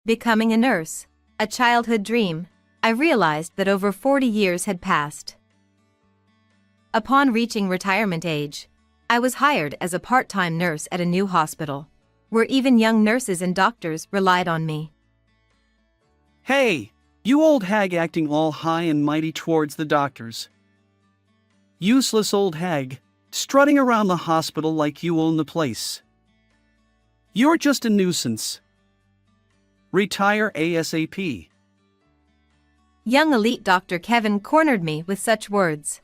Becoming a nurse, a childhood dream, I realized that over 40 years had passed. Upon reaching retirement age, I was hired as a part-time nurse at a new hospital, where even young nurses and doctors relied on me. Hey, you old hag acting all high and mighty towards the doctors. Useless old hag, strutting around the hospital like you own the place. You're just a nuisance. Retire ASAP. Young elite Dr. Kevin cornered me with such words.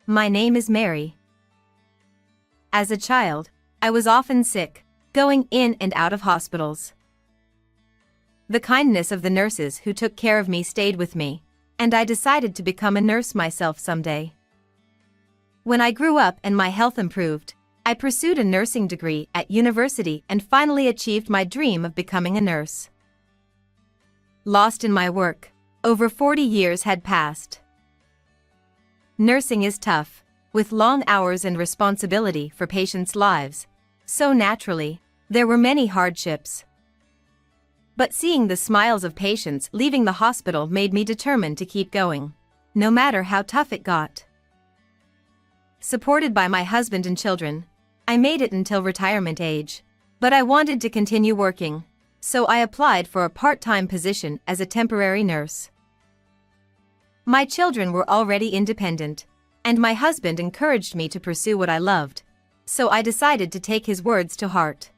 My name is Mary. As a child, I was often sick, going in and out of hospitals. The kindness of the nurses who took care of me stayed with me, and I decided to become a nurse myself someday. When I grew up and my health improved, I pursued a nursing degree at university and finally achieved my dream of becoming a nurse. Lost in my work, over 40 years had passed. Nursing is tough, with long hours and responsibility for patients' lives, so naturally, there were many hardships. But seeing the smiles of patients leaving the hospital made me determined to keep going, no matter how tough it got. Supported by my husband and children, I made it until retirement age, but I wanted to continue working, so I applied for a part-time position as a temporary nurse. My children were already independent, and my husband encouraged me to pursue what I loved, so I decided to take his words to heart.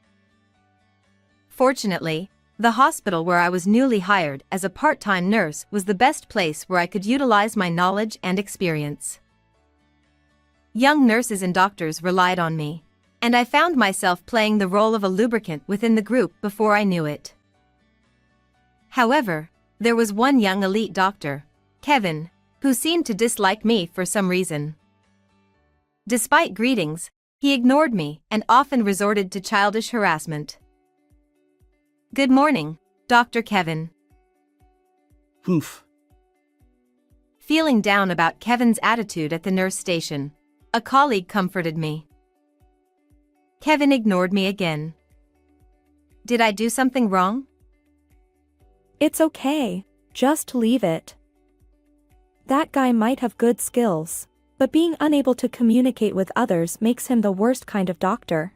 Fortunately, the hospital where I was newly hired as a part-time nurse was the best place where I could utilize my knowledge and experience. Young nurses and doctors relied on me, and I found myself playing the role of a lubricant within the group before I knew it. However, there was one young elite doctor, Kevin, who seemed to dislike me for some reason. Despite greetings, he ignored me and often resorted to childish harassment. Good morning, Dr. Kevin. Humph. Feeling down about Kevin's attitude at the nurse station, a colleague comforted me. Kevin ignored me again. Did I do something wrong? It's okay, just leave it. That guy might have good skills, but being unable to communicate with others makes him the worst kind of doctor.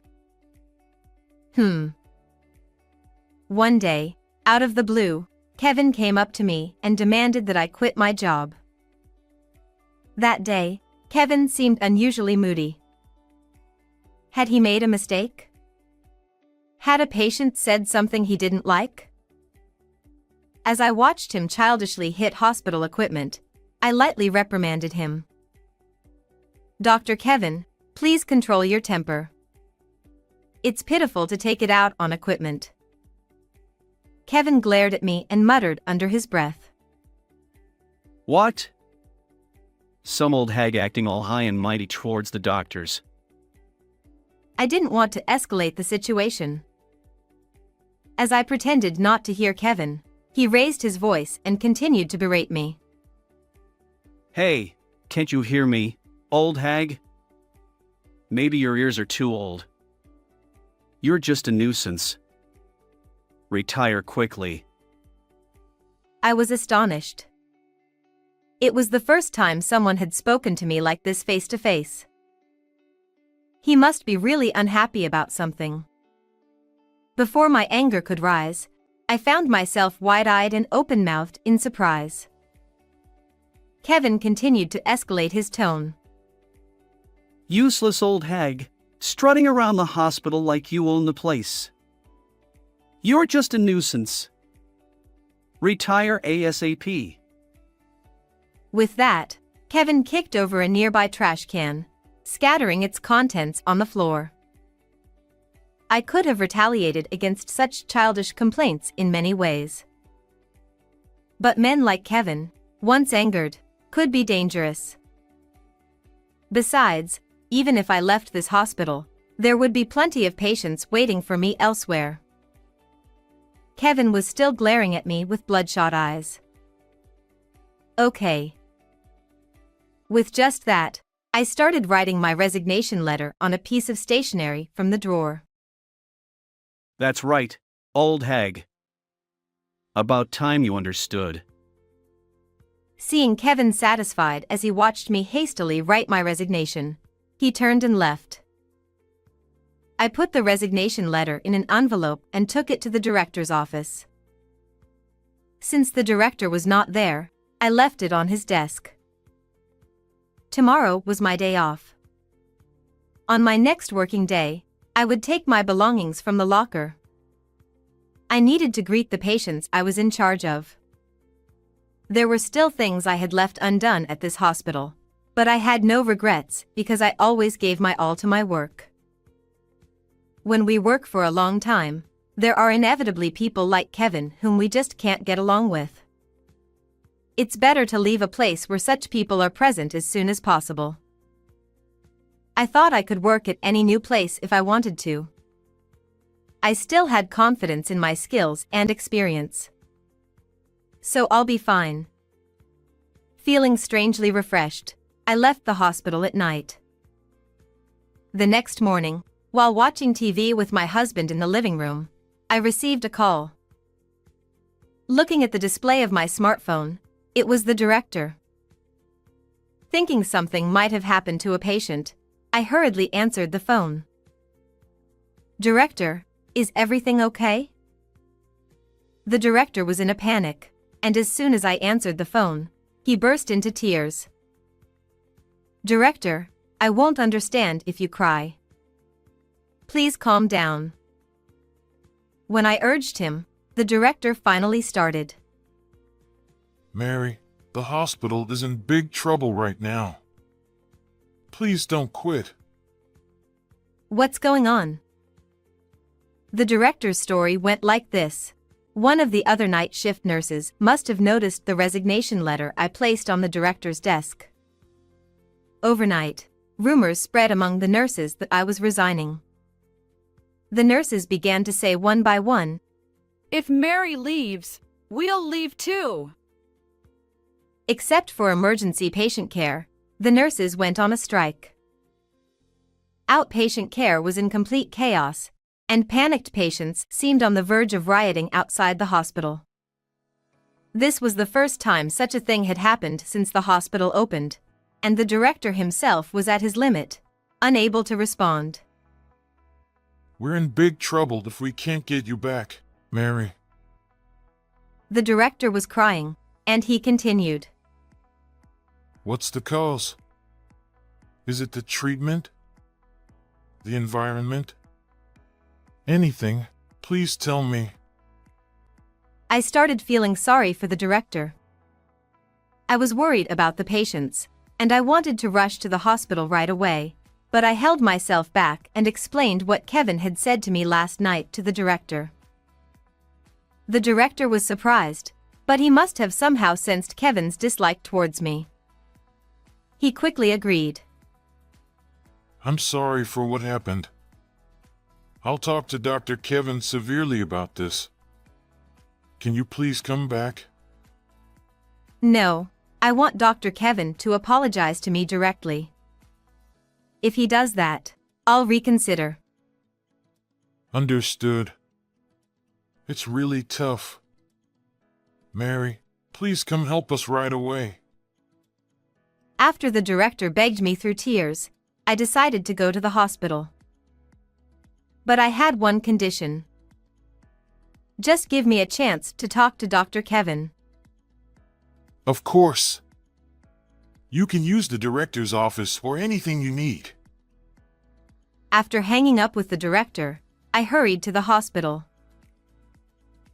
One day, out of the blue, Kevin came up to me and demanded that I quit my job. That day, Kevin seemed unusually moody. Had he made a mistake? Had a patient said something he didn't like? As I watched him childishly hit hospital equipment, I lightly reprimanded him. Dr. Kevin, please control your temper. It's pitiful to take it out on equipment. Kevin glared at me and muttered under his breath. What? Some old hag acting all high and mighty towards the doctors. I didn't want to escalate the situation. As I pretended not to hear Kevin, he raised his voice and continued to berate me. Hey, can't you hear me, old hag? Maybe your ears are too old. You're just a nuisance. Retire quickly. I was astonished. It was the first time someone had spoken to me like this face to face. He must be really unhappy about something. Before my anger could rise, I found myself wide-eyed and open-mouthed in surprise. Kevin continued to escalate his tone. Useless old hag, strutting around the hospital like you own the place. You're just a nuisance. Retire ASAP. With that, Kevin kicked over a nearby trash can, scattering its contents on the floor. I could have retaliated against such childish complaints in many ways. But men like Kevin, once angered, could be dangerous. Besides, even if I left this hospital, there would be plenty of patients waiting for me elsewhere. Kevin was still glaring at me with bloodshot eyes. Okay. With just that, I started writing my resignation letter on a piece of stationery from the drawer. That's right, old hag. About time you understood. Seeing Kevin satisfied as he watched me hastily write my resignation, he turned and left. I put the resignation letter in an envelope and took it to the director's office. Since the director was not there, I left it on his desk. Tomorrow was my day off. On my next working day, I would take my belongings from the locker. I needed to greet the patients I was in charge of. There were still things I had left undone at this hospital, but I had no regrets because I always gave my all to my work. When we work for a long time, there are inevitably people like Kevin whom we just can't get along with. It's better to leave a place where such people are present as soon as possible. I thought I could work at any new place if I wanted to. I still had confidence in my skills and experience. So I'll be fine. Feeling strangely refreshed, I left the hospital at night. The next morning, while watching TV with my husband in the living room, I received a call. Looking at the display of my smartphone, it was the director. Thinking something might have happened to a patient, I hurriedly answered the phone. "Director, is everything okay?" The director was in a panic, and as soon as I answered the phone, he burst into tears. "Director, I won't understand if you cry. Please calm down." When I urged him, the director finally started. "Mary, the hospital is in big trouble right now. Please don't quit." "What's going on?" The director's story went like this. One of the other night shift nurses must have noticed the resignation letter I placed on the director's desk. Overnight, rumors spread among the nurses that I was resigning. The nurses began to say one by one, "If Mary leaves, we'll leave too." Except for emergency patient care, the nurses went on a strike. Outpatient care was in complete chaos, and panicked patients seemed on the verge of rioting outside the hospital. This was the first time such a thing had happened since the hospital opened, and the director himself was at his limit, unable to respond. "We're in big trouble if we can't get you back, Mary." The director was crying, and he continued. "What's the cause? Is it the treatment? The environment? Anything, please tell me." I started feeling sorry for the director. I was worried about the patients, and I wanted to rush to the hospital right away, but I held myself back and explained what Kevin had said to me last night to the director. The director was surprised, but he must have somehow sensed Kevin's dislike towards me. He quickly agreed. "I'm sorry for what happened. I'll talk to Dr. Kevin severely about this. Can you please come back?" "No, I want Dr. Kevin to apologize to me directly. If he does that, I'll reconsider." "Understood. It's really tough. Mary, please come help us right away." After the director begged me through tears, I decided to go to the hospital. But I had one condition. Just give me a chance to talk to Dr. Kevin. "Of course. You can use the director's office or anything you need." After hanging up with the director, I hurried to the hospital.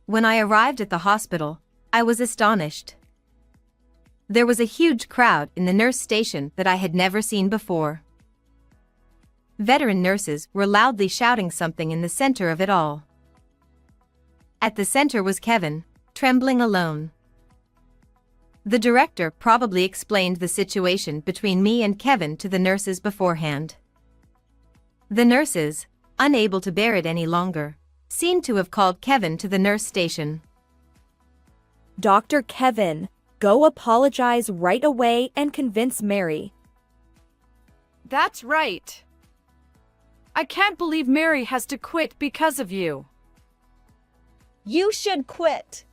When I arrived at the hospital, I was astonished. There was a huge crowd in the nurse station that I had never seen before. Veteran nurses were loudly shouting something in the center of it all. At the center was Kevin, trembling alone. The director probably explained the situation between me and Kevin to the nurses beforehand. The nurses, unable to bear it any longer, seemed to have called Kevin to the nurse station. "Dr. Kevin, go apologize right away and convince Mary." That's right. I can't believe Mary has to quit because of you. You should quit.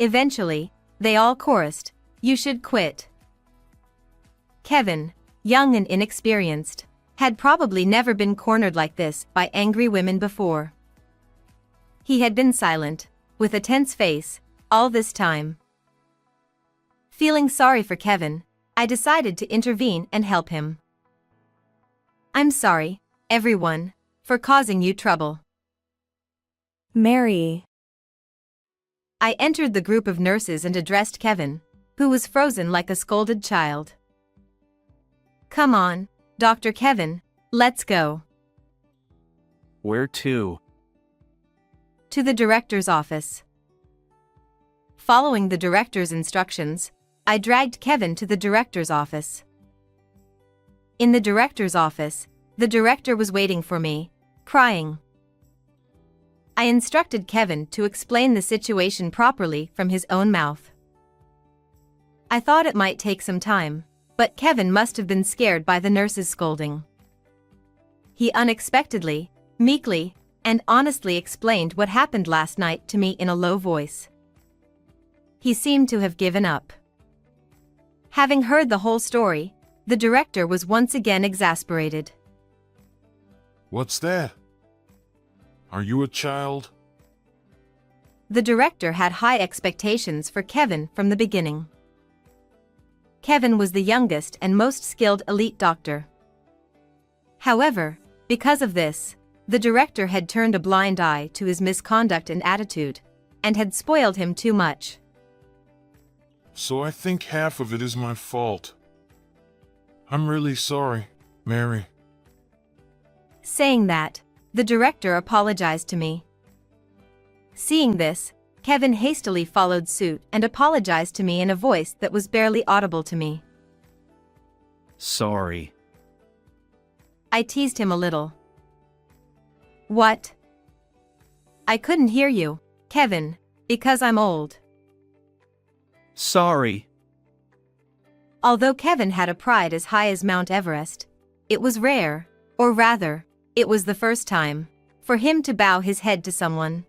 Eventually, they all chorused, "You should quit." Kevin, young and inexperienced, had probably never been cornered like this by angry women before. He had been silent, with a tense face, all this time. Feeling sorry for Kevin, I decided to intervene and help him. "I'm sorry, everyone, for causing you trouble." Mary. I entered the group of nurses and addressed Kevin, who was frozen like a scolded child. "Come on, Dr. Kevin, let's go." Where to? To the director's office. Following the director's instructions, I dragged Kevin to the director's office. In the director's office, the director was waiting for me, crying. I instructed Kevin to explain the situation properly from his own mouth. I thought it might take some time, but Kevin must have been scared by the nurse's scolding. He unexpectedly, meekly, and honestly explained what happened last night to me in a low voice. He seemed to have given up. Having heard the whole story, the director was once again exasperated. What's that? Are you a child? The director had high expectations for Kevin from the beginning. Kevin was the youngest and most skilled elite doctor. However, because of this, the director had turned a blind eye to his misconduct and attitude, and had spoiled him too much. So I think half of it is my fault. I'm really sorry, Mary. Saying that, the director apologized to me. Seeing this, Kevin hastily followed suit and apologized to me in a voice that was barely audible to me. Sorry. I teased him a little. "What?" "I couldn't hear you, Kevin, because I'm old." Sorry. Although Kevin had a pride as high as Mount Everest, it was rare, or rather, it was the first time, for him to bow his head to someone.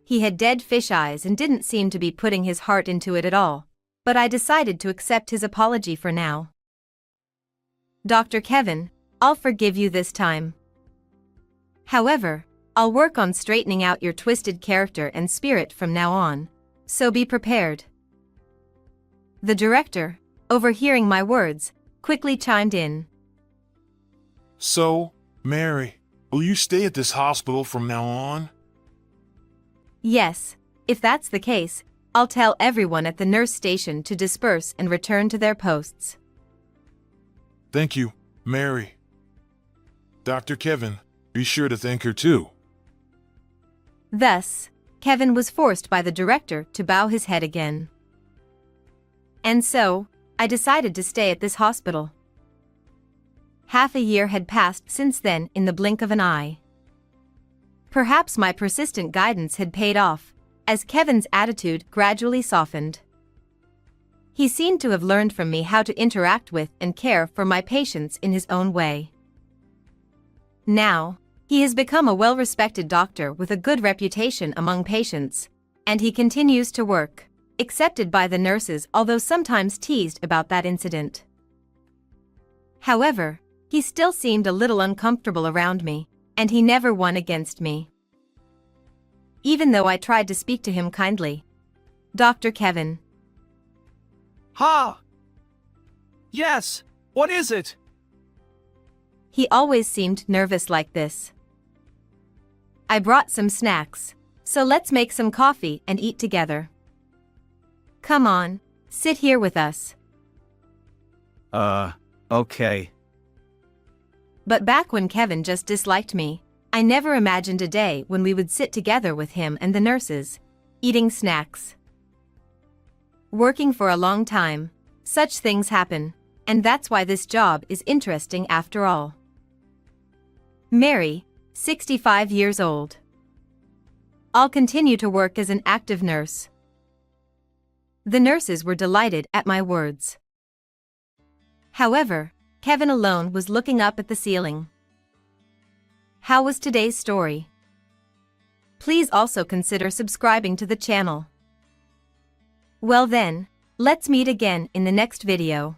He had dead fish eyes and didn't seem to be putting his heart into it at all, but I decided to accept his apology for now. "Dr. Kevin, I'll forgive you this time. However, I'll work on straightening out your twisted character and spirit from now on, so be prepared." The director, overhearing my words, quickly chimed in. So, Mary, will you stay at this hospital from now on? "Yes, if that's the case, I'll tell everyone at the nurse station to disperse and return to their posts." Thank you, Mary. Dr. Kevin, be sure to thank her too. Thus, Kevin was forced by the director to bow his head again. And so, I decided to stay at this hospital. Half a year had passed since then in the blink of an eye. Perhaps my persistent guidance had paid off, as Kevin's attitude gradually softened. He seemed to have learned from me how to interact with and care for my patients in his own way. Now, he has become a well-respected doctor with a good reputation among patients, and he continues to work, accepted by the nurses, although sometimes teased about that incident. However, he still seemed a little uncomfortable around me, and he never won against me. Even though I tried to speak to him kindly. "Dr. Kevin." Ha! Yes, what is it? He always seemed nervous like this. "I brought some snacks, so let's make some coffee and eat together. Come on, sit here with us." Okay. But back when Kevin just disliked me, I never imagined a day when we would sit together with him and the nurses, eating snacks. Working for a long time, such things happen, and that's why this job is interesting after all. Mary, 65 years old. I'll continue to work as an active nurse. The nurses were delighted at my words. However, Kevin alone was looking up at the ceiling. How was today's story? Please also consider subscribing to the channel. Well then, let's meet again in the next video.